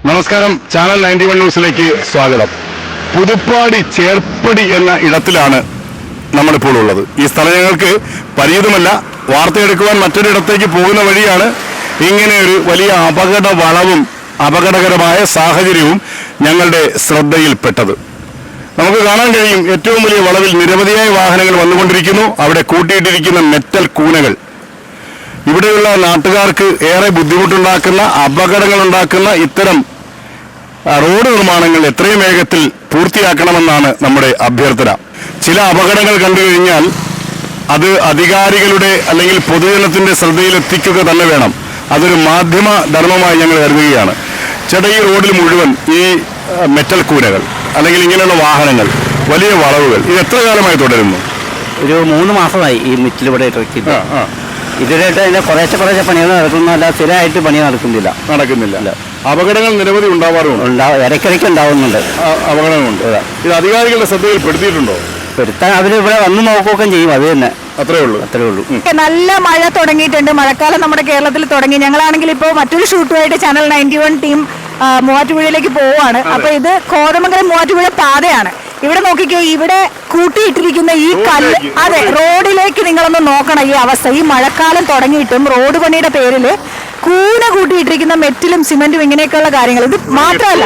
നമസ്കാരം, ചാനൽ 91 ന്യൂസിലേക്ക് സ്വാഗതം. പുതുപ്പാടി ചേർപ്പടി എന്ന ഇടത്തിലാണ് നമ്മളിപ്പോൾ ഉള്ളത്. ഈ സ്ഥലം ഞങ്ങൾക്ക് പരിചിതമല്ല. വാർത്തയെടുക്കുവാൻ മറ്റൊരിടത്തേക്ക് പോകുന്ന വഴിയാണ് ഇങ്ങനെ ഒരു വലിയ അപകട വളവും അപകടകരമായ സാഹചര്യവും ഞങ്ങളുടെ ശ്രദ്ധയിൽപ്പെട്ടത്. നമുക്ക് കാണാൻ കഴിയും, ഏറ്റവും വലിയ വളവിൽ നിരവധിയായ വാഹനങ്ങൾ വന്നുകൊണ്ടിരിക്കുന്നു. അവിടെ കൂട്ടിയിട്ടിരിക്കുന്ന മെറ്റൽ കൂനകൾ ഇവിടെയുള്ള നാട്ടുകാർക്ക് ഏറെ ബുദ്ധിമുട്ടുണ്ടാക്കുന്ന, അപകടങ്ങൾ ഉണ്ടാക്കുന്ന ഇത്തരം റോഡ് നിർമ്മാണങ്ങൾ എത്രയും വേഗത്തിൽ പൂർത്തിയാക്കണമെന്നാണ് നമ്മുടെ അഭ്യർത്ഥന. ചില അപകടങ്ങൾ കണ്ടു കഴിഞ്ഞാൽ അത് അധികാരികളുടെ അല്ലെങ്കിൽ പൊതുജനത്തിന്റെ ശ്രദ്ധയിലെത്തിക്കുക തന്നെ വേണം. അതൊരു മാധ്യമ ധർമ്മമായി ഞങ്ങൾ കരുതുകയാണ്. ചേട്ടാ, ഈ റോഡിൽ മുഴുവൻ ഈ മെറ്റൽ കൂനകൾ അല്ലെങ്കിൽ ഇങ്ങനെയുള്ള വാഹനങ്ങൾ, വലിയ വളവുകൾ, ഇത് എത്ര കാലമായി തുടരുന്നു? ഒരു 3 മാസമായി ഈ മിറ്റിലിവിടെ ഇട്ടിട്ട്. ഇതിലായിട്ട് അതിന്റെ കുറേശ്ശെ പണികൾ നടക്കുന്നല്ല, സ്ഥിരമായിട്ട് പണി നടക്കുന്നില്ല. അപകടങ്ങൾ നിരവധി ഉണ്ടാവാറുണ്ട്, ഇടയ്ക്കിടയ്ക്ക് ഉണ്ടാവുന്നുണ്ട് അപകടങ്ങളുണ്ട്. ഇത് അധികാരികളുടെ ശ്രദ്ധയിൽ പെടുത്തിയിട്ടുണ്ടോ? പെടുത്താൻ അവരിവിടെ വന്ന് നോക്കുകയൊക്കെ ചെയ്യും, അത് തന്നെ. അത്രേ ഉള്ളൂ. നല്ല മഴ തുടങ്ങിയിട്ടുണ്ട്. മഴക്കാലം നമ്മുടെ കേരളത്തിൽ തുടങ്ങി. ഞങ്ങളാണെങ്കിൽ ഇപ്പോൾ മറ്റൊരു ഷൂട്ടുമായിട്ട് ചാനൽ 91 ടീം മൂവാറ്റുപുഴയിലേക്ക് പോവുകയാണ്. അപ്പൊ ഇത് കോതമംഗലം മൂവാറ്റുപുഴ പാതയാണ്. ഇവിടെ നോക്കിക്കോ, ഇവിടെ കൂട്ടിയിട്ടിരിക്കുന്ന ഈ കല്ല്, അതെ, റോഡിലേക്ക് നിങ്ങളൊന്ന് നോക്കണം ഈ അവസ്ഥ. ഈ മഴക്കാലം തുടങ്ങിയിട്ടും റോഡ് പണിയുടെ പേരിൽ കൂന കൂട്ടിയിട്ടിരിക്കുന്ന മെറ്റിലും സിമെന്റും ഇങ്ങനെയൊക്കെയുള്ള കാര്യങ്ങൾ. ഇത് മാത്രമല്ല,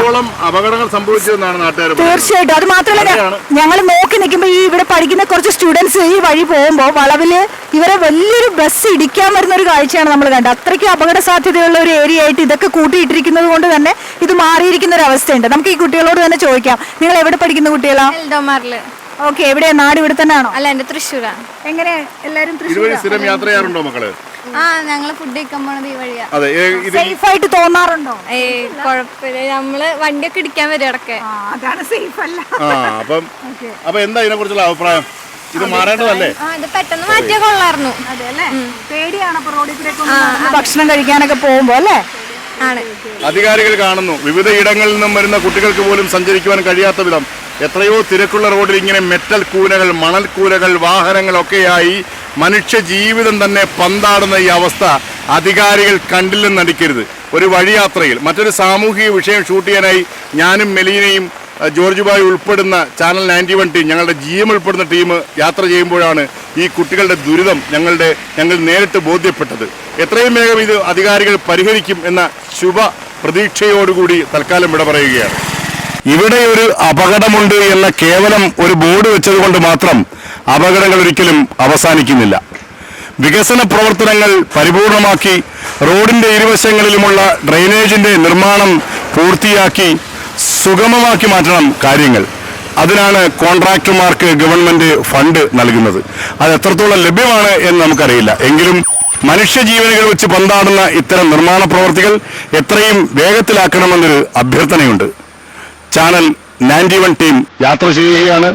അപകടങ്ങൾ സംഭവിച്ചതെന്നാണ് നാട്ടുകാർ. തീർച്ചയായിട്ടും. അത് മാത്രമല്ല, ഞങ്ങൾ നോക്കി നിൽക്കുമ്പോൾ ഈ ഇവിടെ പഠിക്കുന്ന കുറച്ച് സ്റ്റുഡൻസ് ഈ വഴി പോകുമ്പോൾ വളവില് ഇവരെ വലിയൊരു ബസ് ഇടിക്കാൻ വരുന്ന ഒരു കാഴ്ചയാണ് നമ്മൾ കണ്ടത്. അത്രയ്ക്ക് അപകട സാധ്യതയുള്ള ഒരു ഏരിയ ആയിട്ട് ഇതൊക്കെ കൂട്ടിയിട്ടിരിക്കുന്നത് കൊണ്ട് തന്നെ ഇത് മാറിയിരിക്കുന്ന ഒരു അവസ്ഥയുണ്ട്. നമുക്ക് ഈ കുട്ടികളോട് തന്നെ ചോദിക്കാം, നിങ്ങൾ എവിടെ പഠിക്കുന്ന കുട്ടികളാ? ഓക്കെ, എവിടെയാ? നാട് ഇവിടെ തന്നെ ആണോ? അല്ല, എന്റെ തൃശ്ശൂരാണ്. എങ്ങനെ എല്ലാരും സ്ഥിരം യാത്ര ചെയ്യാറുണ്ടോ മക്കള്? ഞങ്ങള് ഫുഡ് കഴിക്കാൻ പോണത് ഈ വഴിയാ. സേഫ് ആയിട്ട് തോന്നാറുണ്ടോ? കുഴപ്പമില്ല, നമ്മള് വണ്ടിയൊക്കെ ഇടിക്കാൻ വരും ഇടയ്ക്ക്. അതാണ് സേഫ് അല്ല. അപ്പൊ എന്താ ഇതിനെ കുറിച്ചുള്ള അഭിപ്രായം? ഇത് മാറേണ്ടതല്ലേ? ഇത് പെട്ടെന്ന് മാറ്റിയാ കൊള്ളായിരുന്നു. പേടിയാണ് റോഡിൽ കൂടെ ഭക്ഷണം കഴിക്കാനൊക്കെ പോകുമ്പോ, അല്ലേ? അധികാരികൾ കാണുന്നു, വിവിധ ഇടങ്ങളിൽ നിന്നും വരുന്ന കുട്ടികൾക്ക് പോലും സഞ്ചരിക്കുവാൻ കഴിയാത്ത വിധം എത്രയോ തിരക്കുള്ള റോഡിൽ ഇങ്ങനെ മെറ്റൽ കൂനകൾ, മണൽ കൂനകൾ, വാഹനങ്ങളൊക്കെയായി മനുഷ്യ ജീവിതം തന്നെ പന്താടുന്ന ഈ അവസ്ഥ അധികാരികൾ കണ്ടില്ലെന്ന് നടിക്കരുത്. ഒരു വഴിയാത്രയിൽ മറ്റൊരു സാമൂഹിക വിഷയം ഷൂട്ട് ചെയ്യാനായി ഞാനും മെലീനയും ജോർജ് ബായ് ഉൾപ്പെടുന്ന ചാനൽ 91 ടീം, ഞങ്ങളുടെ GM ഉൾപ്പെടുന്ന ടീം യാത്ര ചെയ്യുമ്പോഴാണ് ഈ കുട്ടികളുടെ ദുരിതം ഞങ്ങൾ നേരിട്ട് ബോധ്യപ്പെട്ടത്. എത്രയും വേഗം ഇത് അധികാരികൾ പരിഹരിക്കും എന്ന ശുഭ പ്രതീക്ഷയോടുകൂടി തൽക്കാലം വിട പറയുകയാണ്. ഇവിടെ ഒരു അപകടമുണ്ട് എന്ന കേവലം ഒരു ബോർഡ് വെച്ചത് കൊണ്ട് മാത്രം അപകടങ്ങൾ ഒരിക്കലും അവസാനിക്കുന്നില്ല. വികസന പ്രവർത്തനങ്ങൾ പരിപൂർണമാക്കി റോഡിന്റെ ഇരുവശങ്ങളിലുമുള്ള ഡ്രെയിനേജിന്റെ നിർമ്മാണം പൂർത്തിയാക്കി സുഗമമാക്കി മാറ്റണം കാര്യങ്ങൾ. അതിനാണ് കോൺട്രാക്ടർമാർക്ക് ഗവൺമെന്റ് ഫണ്ട് നൽകുന്നത്. അത് എത്രത്തോളം ലഭ്യമാണ് എന്ന് നമുക്കറിയില്ല. എങ്കിലും മനുഷ്യജീവനുകൾ വെച്ച് പന്താടുന്ന ഇത്തരം നിർമ്മാണ പ്രവർത്തികൾ എത്രയും വേഗത്തിലാക്കണമെന്നൊരു അഭ്യർത്ഥനയുണ്ട്. ചാനൽ 91 ടീം യാത്ര ചെയ്യുകയാണ്.